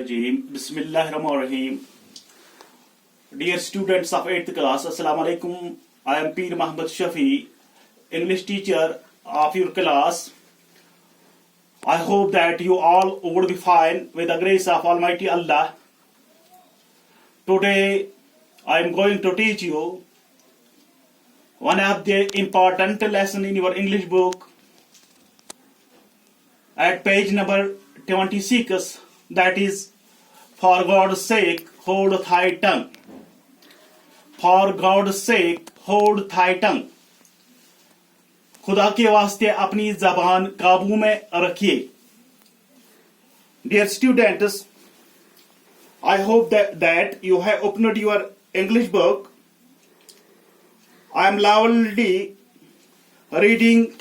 Rajim. Bismillahirrahmanirrahim. Dear students of 8th class, Assalamu alaikum. I am Peer Muhammad Shafi, English teacher of your class. I hope that you all would be fine with the grace of Almighty Allah. Today I am going to teach you one of the important lesson in your English book at page number 26, that is, for God's sake, hold thy tongue. For God's sake, hold thy tongue. खुदा के वास्ते अपनी जबान काबू में रखिए. Dear students, I hope that you have opened your English book. I am loudly reading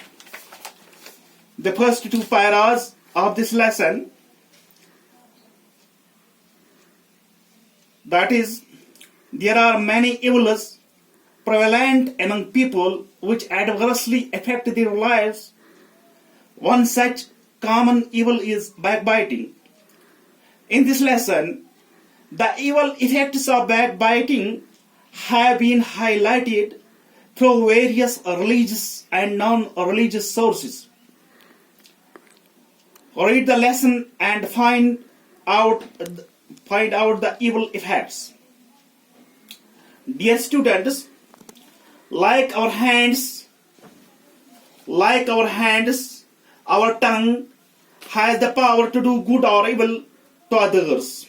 the first two paras of this lesson. That is, there are many evils prevalent among people which adversely affect their lives. One such common evil is backbiting. In this lesson, the evil effects of backbiting have been highlighted through various religious and non-religious sources. Read the lesson and find out the evil effects. Dear students, like our hands, our tongue has the power to do good or evil to others.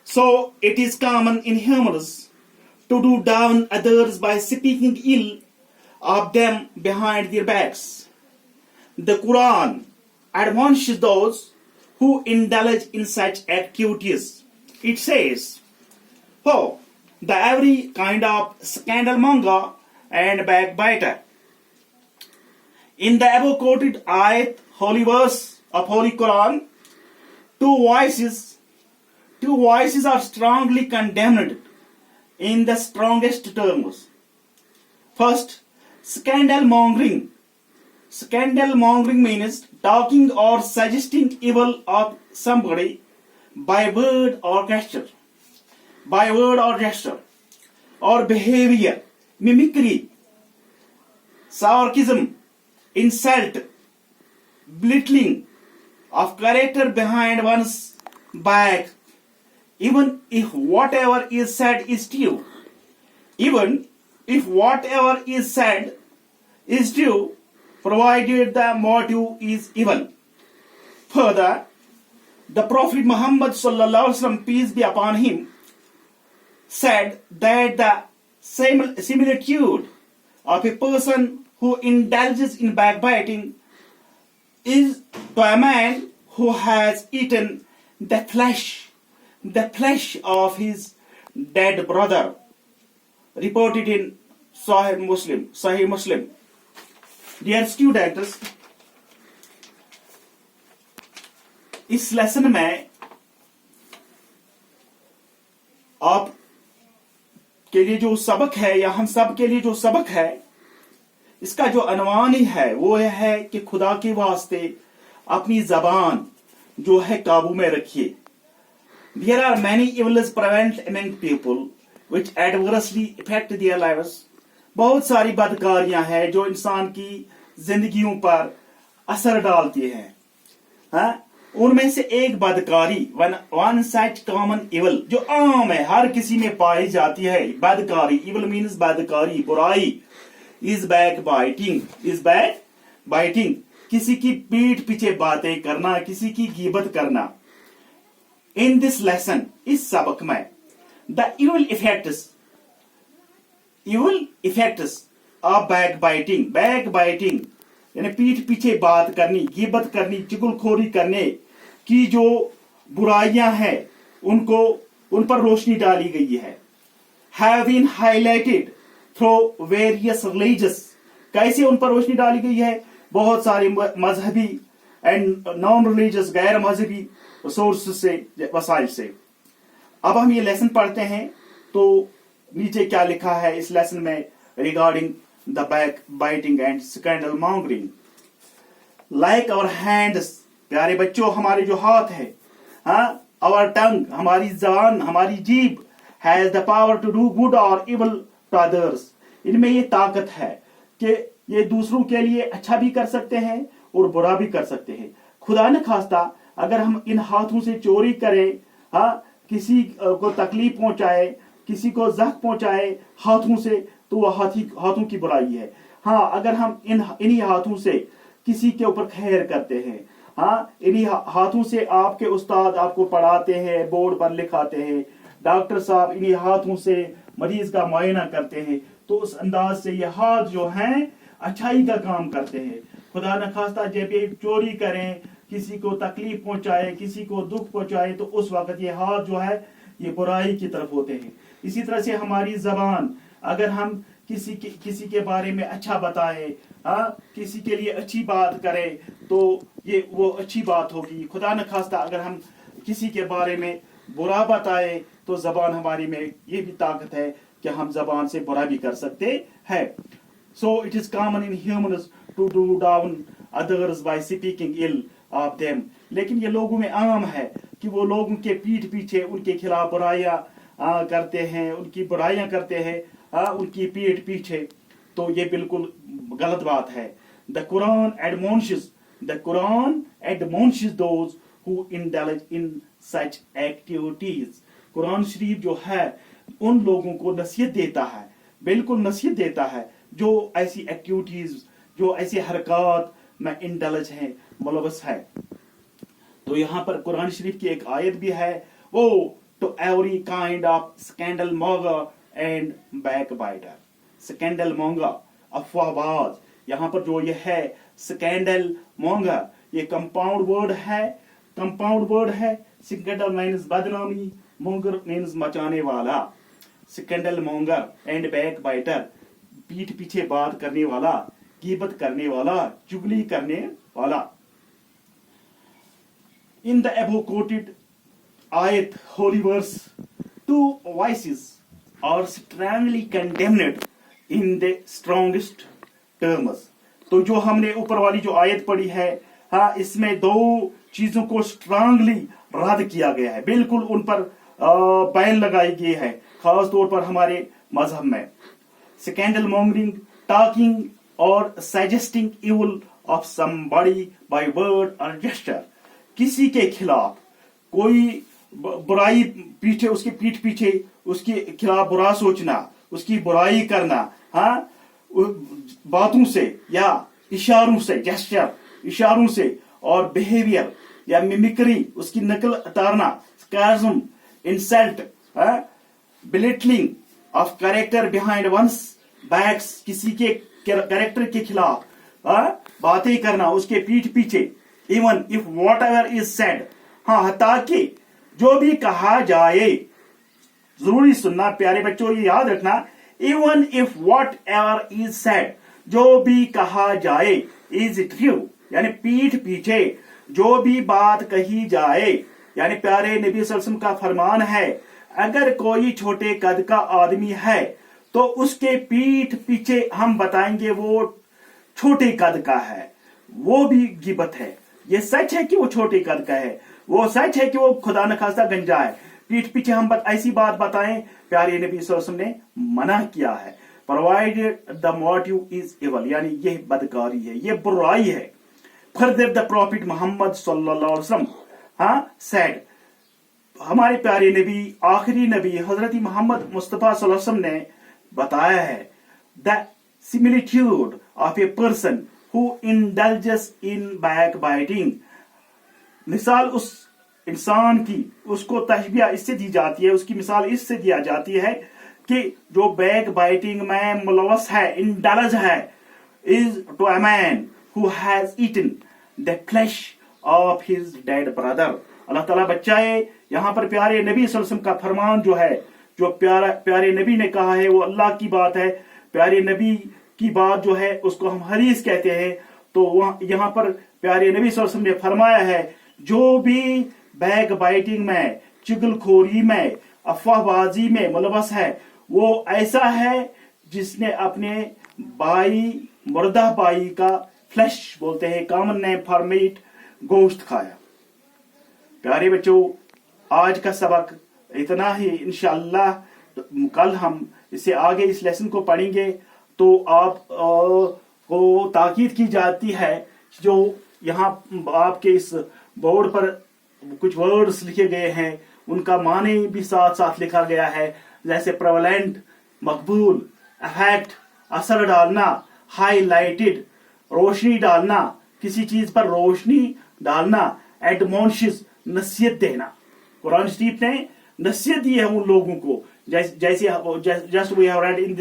So it is common in humans to do down others by speaking ill of them behind their backs. The Quran admonishes those who indulge in such activities. It says, "Oh, the every kind of scandalmonger and backbiter." In the above quoted ayat, holy verse of Holy Quran, two voices are strongly condemned in the strongest terms. First, scandalmongering. Scandalmongering means talking or suggesting evil of somebody by word or gesture, or behavior, mimicry, sarcasm, insult, belittling of character behind one's back, even if whatever is said is true. Provided the motive is evil. Further, the Prophet Muhammad sallallahu alaihi wasallam, peace be upon him, said that the similitude of a person who indulges in backbiting is to a man who has eaten the flesh of his dead brother, reported in Sahih Muslim. Dear students, इस lesson में आप के लिए जो सबक है, या हम सब के लिए जो सबक है, इसका जो अनवान ही है वो है कि खुदा के वास्ते अपनी जबान जो है काबू में रखिए. There are many evils prevalent among people which adversely affect their lives. बहुत सारी बदकारियां हैं जो इंसान की जिंदगियों पर असर डालती हैं. उनमें से एक बदकारी, वन सच कॉमन इवल, जो आम है, हर किसी में पाई जाती है, बदकारी. इवल मीन्स बदकारी, बुराई. इज बैक बाइटिंग, किसी की पीठ पीछे बातें करना, किसी की गीबत करना. इन दिस लेसन, इस सबक में, the evil effects of backbiting यानी पीठ पीछे बात करनी, गीबत करनी, चुगलखोरी करने की जो बुराइयां हैं उन पर रोशनी डाली गई है. Have been highlighted through various religious. कैसे उन पर रोशनी डाली गई है? बहुत सारे मजहबी एंड नॉन रिलीजियस, गैर मजहबी सोर्स से, वसाइल से. अब हम ये लेसन पढ़ते हैं तो नीचे क्या लिखा है इस लेसन में regarding the backbiting and scandal mongering. Like our hands, प्यारे बच्चों, हमारे जो हाथ है, our tongue, हमारी जबान, हमारी जीभ has the power to do good or evil to others. इनमें ये ताकत है कि ये दूसरों के लिए अच्छा भी कर सकते हैं और बुरा भी कर सकते हैं। खुदा न खास्ता अगर हम इन हाथों से चोरी करें, हाँ, किसी को तकलीफ पहुंचाए, किसी को जख्म पहुंचाए हाथों से, तो वह हाथों की बुराई है। हाँ, अगर हम इन्हीं हाथों से किसी के ऊपर खैर करते हैं, हाँ, इन्हीं हाथों से आपके उस्ताद आपको पढ़ाते हैं, बोर्ड पर लिखाते हैं, डॉक्टर साहब इन्हीं हाथों से मरीज का मुआयना करते हैं, तो उस अंदाज से ये हाथ जो हैं अच्छाई का काम करते हैं। खुदा न खास्ता जब ये चोरी करें, किसी को तकलीफ पहुंचाए, किसी को दुख पहुंचाए, तो उस वक्त ये हाथ जो है ये बुराई की तरफ होते हैं। इसी तरह से हमारी जबान, अगर हम किसी के बारे में अच्छा बताएं, हाँ, किसी के लिए अच्छी बात करें, तो ये वो अच्छी बात होगी। खुदा न खास्ता अगर हम किसी के बारे में बुरा बताएं, तो जबान हमारी में ये भी ताकत है कि हम जबान से बुरा भी कर सकते हैं। So it is common in humans to do down others by speaking ill of them. लेकिन ये लोगों में आम है कि वो लोगों के पीठ पीछे उनके खिलाफ बुराइयां करते हैं, उनकी बुराइयां करते हैं, उनकी पीठ पीछे। तो ये बिल्कुल गलत बात है। The Quran admonishes those who indulge in such activities. Quran शरीफ जो है उन लोगों को नसीहत देता है, बिल्कुल नसीहत देता है जो ऐसी एक्टिविटीज, जो ऐसी हरकत में इंडल्ज हैं, मुलवस है। तो यहाँ पर कुरान शरीफ की एक आयत भी है, वो to every kind of scandal monger and back biter. Scandal monger, अफवाहबाज, यहाँ पर जो ये है स्कैंडल मॉन्गर, ये कंपाउंड वर्ड है। स्कैंडल मीन्स बदनामी, मॉन्गर मीन्स मचाने वाला। Scandal monger and back biter, पीठ पीछे बात करने वाला, गीबत करने वाला, चुगली करने वाला। In the above quoted ayat, holy verse, two vices are strongly condemned in the strongest terms. तो जो हमने ऊपर वाली जो आयत पढ़ी है, हाँ, इसमें दो चीजों को स्ट्रांगली रद्द किया गया है, बिल्कुल उन पर बैन लगाई गई है, खास तौर पर हमारे मजहब में। स्कैंडल मॉन्गरिंग, टॉकिंग और suggesting evil of somebody by word और जेस्चर। किसी के खिलाफ कोई बुराई पीछे, उसके पीठ पीछे उसके खिलाफ बुरा सोचना, उसकी बुराई करना, हाँ, बातों से या इशारों से, जेस्चर इशारों से, और बिहेवियर या मिमिक्री, उसकी नकल उतारना, sarcasm, insult, belittling of character behind one's backs, किसी के कैरेक्टर के खिलाफ बातें करना उसके पीठ पीछे। even if whatever is said, हाँ, ताकि जो भी कहा जाए, जरूरी सुनना प्यारे बच्चों, ये याद रखना, even if whatever is said, जो भी कहा जाए, is true, यानी पीठ पीछे जो भी बात कही जाए, यानी प्यारे नबी सल्लल्लाहु अलैहि वसल्लम का फरमान है, अगर कोई छोटे कद का आदमी है तो उसके पीठ पीछे हम बताएंगे वो छोटे कद का है, वो भी गिबत है। ये सच है कि वो छोटे कद का है, वो सच है कि वो खुदा न खास्ता गंजा है, पीठ पीछे हम ऐसी बात बताएं, प्यारे नबी सल्लल्लाहु अलैहि वसल्लम ने मना किया है। Provided the motive is evil, यानी ये बदकारी है, ये बुराई है। फर्दर द प्रॉफिट मोहम्मद सल्लल्लाहु अलैहि वसल्लम सेड, हमारे प्यारे नबी, आखिरी नबी हजरत मोहम्मद मुस्तफा सल्लल्लाहु अलैहि वसल्लम ने बताया है, the similitude of a person who indulges in backbiting, मिसाल उस इंसान की, उसको तशबीह इससे दी जाती है, उसकी मिसाल इससे दिया जाती है कि जो बैक बाइटिंग में मुलवस है, इंडल्ज है, is to a man who has eaten the flesh of his dead brother. Allah ताला बचाए। यहाँ पर प्यारे नबी सल्लल्लाहु अलैहि वसल्लम का फरमान जो है, जो प्यारे नबी ने कहा है, वो अल्लाह की बात है। प्यारे नबी की बात जो है उसको हम हदीस कहते हैं। तो यहाँ पर प्यारे नबी सल्लल्लाहु अलैहि वसल्लम ने फरमाया है, जो भी बैक बाइटिंग में, चुगलखोरी में, अफवाहबाजी में मुलवस है, वो ऐसा है जिसने अपने भाई, मुर्दा भाई का फ्लैश बोलते हैं, कॉमन नेम फॉर मीट, गोश्त खाया। प्यारे बच्चों, आज का सबक इतना ही। इंशाअल्लाह कल हम इससे आगे इस लेसन को पढ़ेंगे। तो आप को ताकीद की जाती है, जो यहाँ आपके इस बोर्ड पर कुछ वर्ड्स लिखे गए हैं उनका माने भी साथ साथ लिखा गया है, जैसे प्रेवलेंट, मकबूल, अफेक्ट, असर डालना, हाईलाइटेड, रोशनी डालना, किसी चीज पर रोशनी डालना, एडमोनिश, नसीहत देना। कुरान शरीफ ने नसीहत दी है उन लोगों को, जैसे just we have read in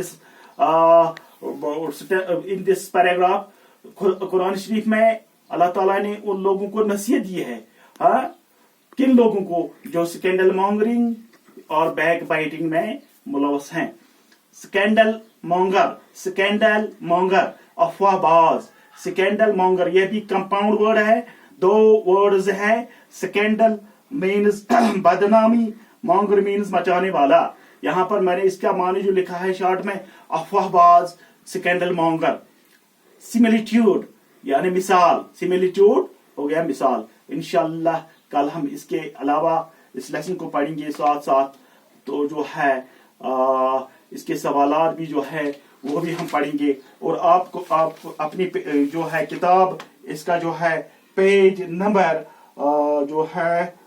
this paragraph. Quran शरीफ में अल्लाह ताला ने उन लोगों को नसीहत दी है। हाँ, किन लोगों को? जो स्कैंडल मॉन्गरिंग और बैक बाइटिंग में मुलव्वस हैं। स्कैंडल मॉन्गर, अफवाहबाज। स्कैंडल मॉन्गर ये भी कंपाउंड वर्ड है, दो वर्ड्स है। स्कैंडल मीन्स बदनामी, मॉन्गर मीन्स मचाने वाला। यहां पर मैंने इसका माने जो लिखा है शॉर्ट में, अफवाहबाज, स्कैंडल मॉन्गर। सिमिलिट्यूड यानी मिसाल, सिमिलिट्यूड हो गया मिसाल। इंशाअल्लाह कल हम इसके अलावा इस लेसन को पढ़ेंगे साथ साथ। तो जो है इसके सवालात भी जो है वो भी हम पढ़ेंगे। और आप अपनी जो है किताब, इसका जो है पेज नंबर जो है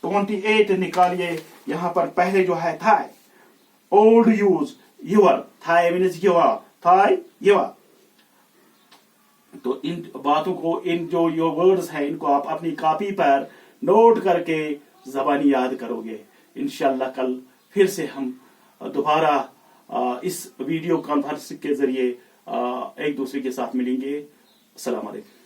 28 निकालिए। यहाँ पर पहले जो है thy, old use, your, thy means your, thy your. तो इन बातों को, इन जो योर वर्ड्स हैं, इनको आप अपनी कॉपी पर नोट करके ज़बानी याद करोगे। इंशाअल्लाह कल फिर से हम दोबारा इस वीडियो कॉन्फ्रेंस के जरिए एक दूसरे के साथ मिलेंगे। अस्सलाम वालेकुम।